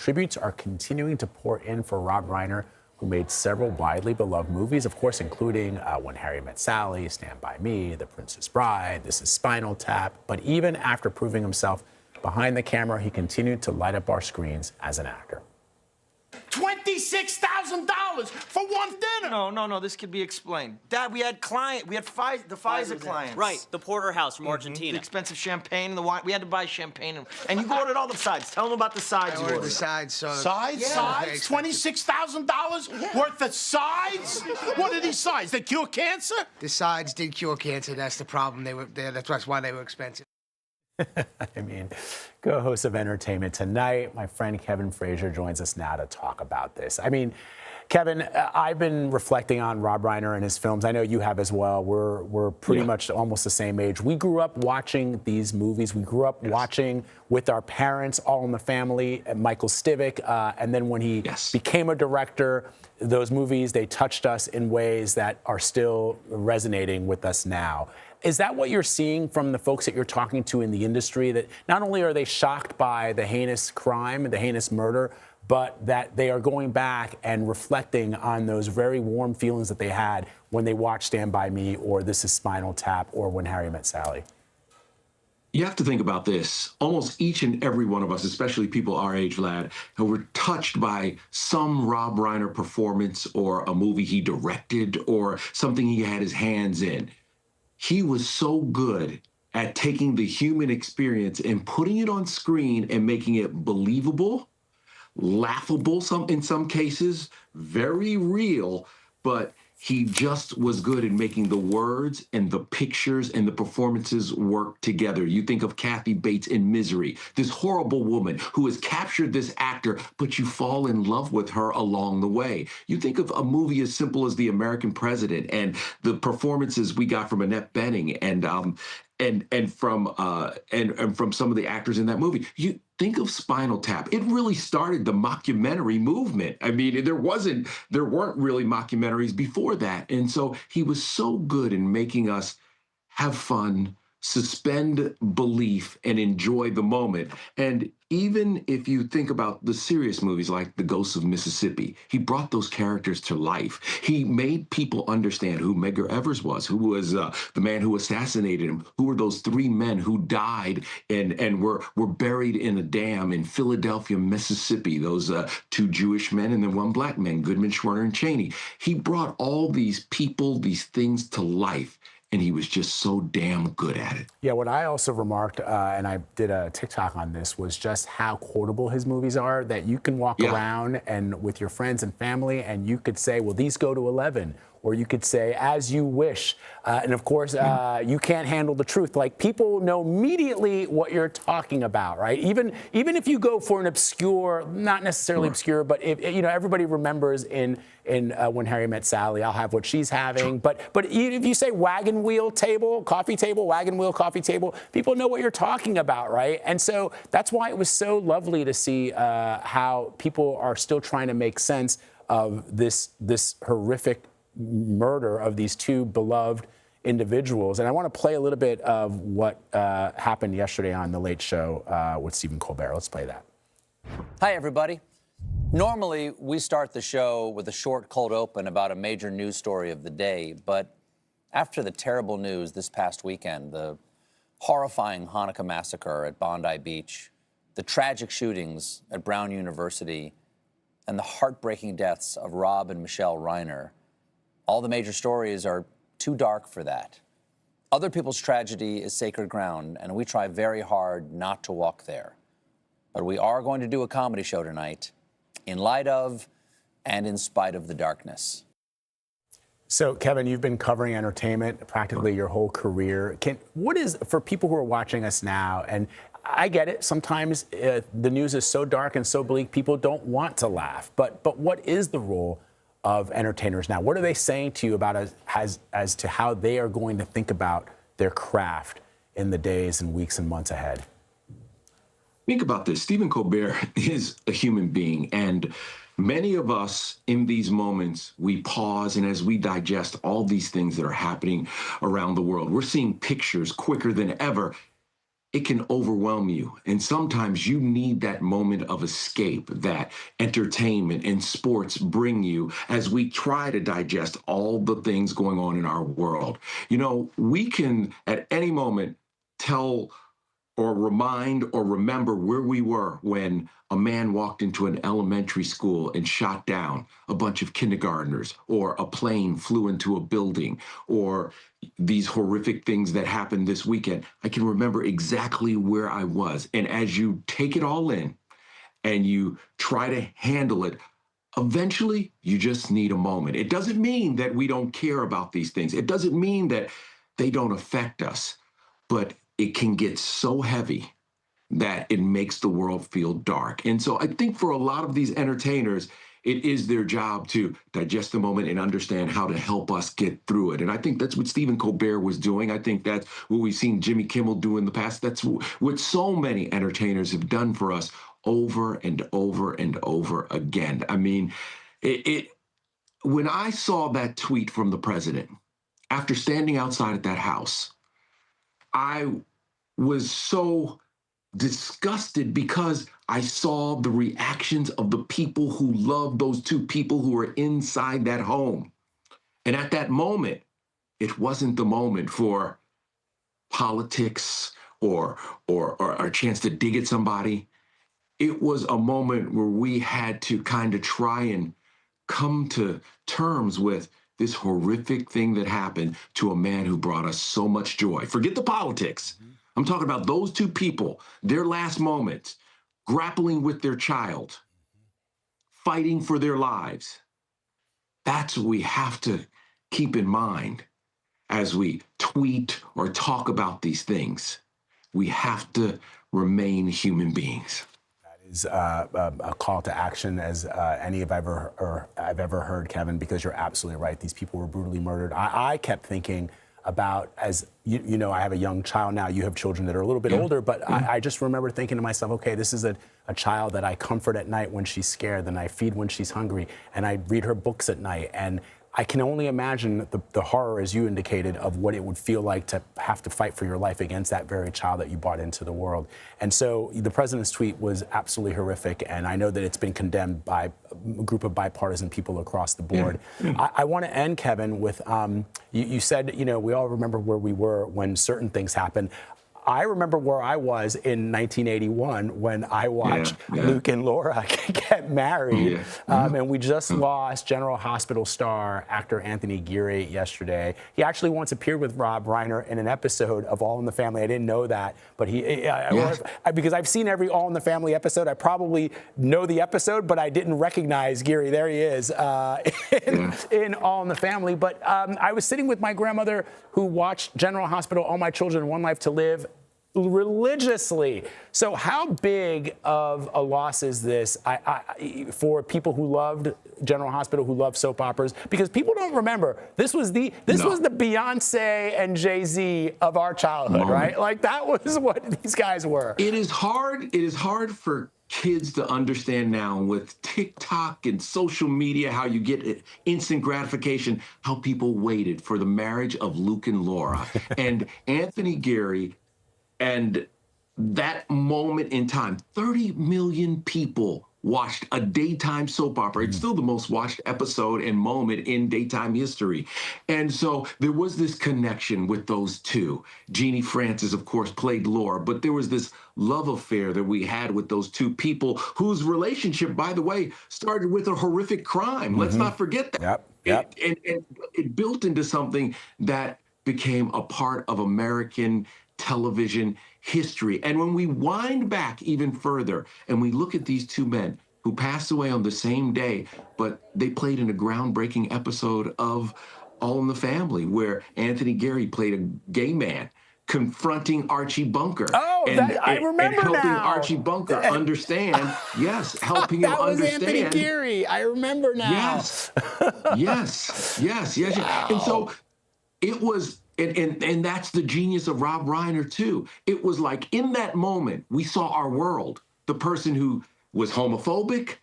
tributes are continuing to pour in for Rob Reiner, who made several widely beloved movies, of course, including When Harry Met Sally, Stand By Me, The Princess Bride, This Is Spinal Tap. But even after proving himself behind the camera, he continued to light up our screens as an actor. $26,000 for one dinner. No, this could be explained. Dad, we had the FISA clients. Right, the porterhouse from Argentina. The expensive champagne and the wine. We had to buy champagne. And you ordered all the sides. Tell them about the sides I you ordered ordered. the sides, so... Sides? Yeah. Sides? $26,000 worth of sides? What are these sides? They cure cancer? The sides did cure cancer. That's the problem. That's why they were expensive. I mean, co-host of Entertainment Tonight, my friend Kevin Frazier joins us now to talk about this. I mean, Kevin, I've been reflecting on Rob Reiner and his films. I know you have as well. We're pretty much almost the same age. We grew up watching these movies. We grew up watching with our parents, All in the Family, and Michael Stivic. And then when he became a director, those movies, they touched us in ways that are still resonating with us now. Is that what you're seeing from the folks that you're talking to in the industry, that not only are they shocked by the heinous crime, the heinous murder, but that they are going back and reflecting on those very warm feelings that they had when they watched Stand By Me or This Is Spinal Tap or When Harry Met Sally? You have to think about this. Almost each and every one of us, especially people our age, Vlad, who were touched by some Rob Reiner performance or a movie he directed or something he had his hands in. He was so good at taking the human experience and putting it on screen and making it believable, laughable in some cases, very real, but he just was good at making the words and the pictures and the performances work together. You think of Kathy Bates in Misery, this horrible woman who has captured this actor, but you fall in love with her along the way. You think of a movie as simple as The American President and the performances we got from Annette Bening and from some of the actors in that movie. You think of Spinal Tap. It really started the mockumentary movement. I mean, there weren't really mockumentaries before that. And so he was so good in making us have fun, suspend belief, and enjoy the moment. And even if you think about the serious movies like The Ghosts of Mississippi, he brought those characters to life. He made people understand who Medgar Evers was, who was the man who assassinated him, who were those three men who died and were buried in a dam in Philadelphia, Mississippi, those two Jewish men and then one black man, Goodman, Schwerner, and Cheney. He brought all these people, these things to life. And he was just so damn good at it. Yeah, what I also remarked, and I did a TikTok on this, was just how quotable his movies are, that you can walk around and with your friends and family, and you could say, well, these go to 11. Or you could say, As You Wish. And of course, You Can't Handle the Truth. Like, people know immediately what you're talking about, right? Even if you go for an obscure, not necessarily obscure, but if, everybody remembers in When Harry Met Sally, I'll have what she's having. But if you say wagon wheel table, coffee table, wagon wheel, coffee table, people know what you're talking about, right? And so that's why it was so lovely to see how people are still trying to make sense of this horrific murder of these two beloved individuals. And I want to play a little bit of what happened yesterday on The Late Show with Stephen Colbert. Let's play that. Hi, everybody. Normally, we start the show with a short cold open about a major news story of the day, but after the terrible news this past weekend, the horrifying Hanukkah massacre at Bondi Beach, the tragic shootings at Brown University, and the heartbreaking deaths of Rob and Michelle Reiner, all the major stories are too dark for that. Other people's tragedy is sacred ground, and we try very hard not to walk there. But we are going to do a comedy show tonight in light of and in spite of the darkness. So, Kevin, you've been covering entertainment practically your whole career. What is, for people who are watching us now, and I get it, sometimes the news is so dark and so bleak, people don't want to laugh. But what is the role of entertainers now? What are they saying to you about as to how they are going to think about their craft in the days and weeks and months ahead? Think about this. Stephen Colbert is a human being, and many of us in these moments, we pause, and as we digest all these things that are happening around the world, we're seeing pictures quicker than ever. it can overwhelm you. And sometimes you need that moment of escape that entertainment and sports bring you as we try to digest all the things going on in our world. You know, we can at any moment tell or remind or remember where we were when a man walked into an elementary school and shot down a bunch of kindergartners, or a plane flew into a building, or these horrific things that happened this weekend. I can remember exactly where I was. And as you take it all in and you try to handle it, eventually you just need a moment. It doesn't mean that we don't care about these things. It doesn't mean that they don't affect us, but it can get so heavy that it makes the world feel dark. And so I think for a lot of these entertainers, it is their job to digest the moment and understand how to help us get through it. And I think that's what Stephen Colbert was doing. I think that's what we've seen Jimmy Kimmel do in the past. That's what so many entertainers have done for us over and over and over again. I mean, when I saw that tweet from the president, after standing outside at that house, I was so disgusted because I saw the reactions of the people who loved those two people who were inside that home. And at that moment, it wasn't the moment for politics or a chance to dig at somebody. It was a moment where we had to kind of try and come to terms with this horrific thing that happened to a man who brought us so much joy. Forget the politics. I'm talking about those two people, their last moments, grappling with their child, fighting for their lives. That's what we have to keep in mind as we tweet or talk about these things. We have to remain human beings. Is a call to action as any I've ever heard, Kevin, because you're absolutely right. These people were brutally murdered. I kept thinking about, as you know, I have a young child now. You have children that are a little bit older, but I just remember thinking to myself, okay, this is a child that I comfort at night when she's scared, and I feed when she's hungry, and I read her books at night. And I can only imagine the horror, as you indicated, of what it would feel like to have to fight for your life against that very child that you brought into the world. And so the president's tweet was absolutely horrific, and I know that it's been condemned by a group of bipartisan people across the board. I want to end, Kevin, with you said, you know, we all remember where we were when certain things happened. I remember where I was in 1981 when I watched Luke and Laura get married. And we just lost General Hospital star actor Anthony Geary yesterday. He actually once appeared with Rob Reiner in an episode of All in the Family. I didn't know that, but because I've seen every All in the Family episode. I probably know the episode, but I didn't recognize Geary. There he is in All in the Family. But I was sitting with my grandmother who watched General Hospital, All My Children, One Life to Live religiously. So how big of a loss is this for people who loved General Hospital, who loved soap operas? Because people don't remember, this was the Beyonce and Jay-Z of our childhood, right? Like, that was what these guys were. It is hard for kids to understand now with TikTok and social media, how you get instant gratification, how people waited for the marriage of Luke and Laura and Anthony Geary. And that moment in time, 30 million people watched a daytime soap opera. It's still the most watched episode and moment in daytime history. And so there was this connection with those two. Jeannie Francis, of course, played Laura, but there was this love affair that we had with those two people whose relationship, by the way, started with a horrific crime. Let's not forget that. And it built into something that became a part of American television history. And when we wind back even further and we look at these two men who passed away on the same day, but they played in a groundbreaking episode of All in the Family, where Anthony Geary played a gay man confronting Archie Bunker. I remember and helping now. Archie Bunker understand, helping him understand. That was Anthony Geary. I remember now. Yes. Wow. And so it was, and that's the genius of Rob Reiner, too. It was like, in that moment, we saw our world. The person who was homophobic,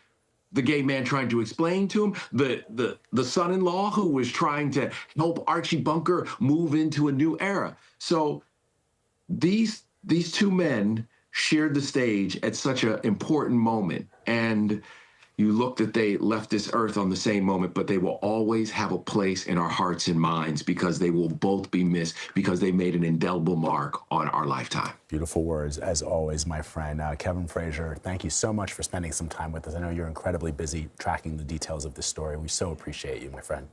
the gay man trying to explain to him, the son-in-law who was trying to help Archie Bunker move into a new era. So these these two men shared the stage at such an important moment. And you look that they left this earth on the same moment, but they will always have a place in our hearts and minds because they will both be missed because they made an indelible mark on our lifetime. Beautiful words, as always, my friend. Kevin Frazier, thank you so much for spending some time with us. I know you're incredibly busy tracking the details of this story. We so appreciate you, my friend.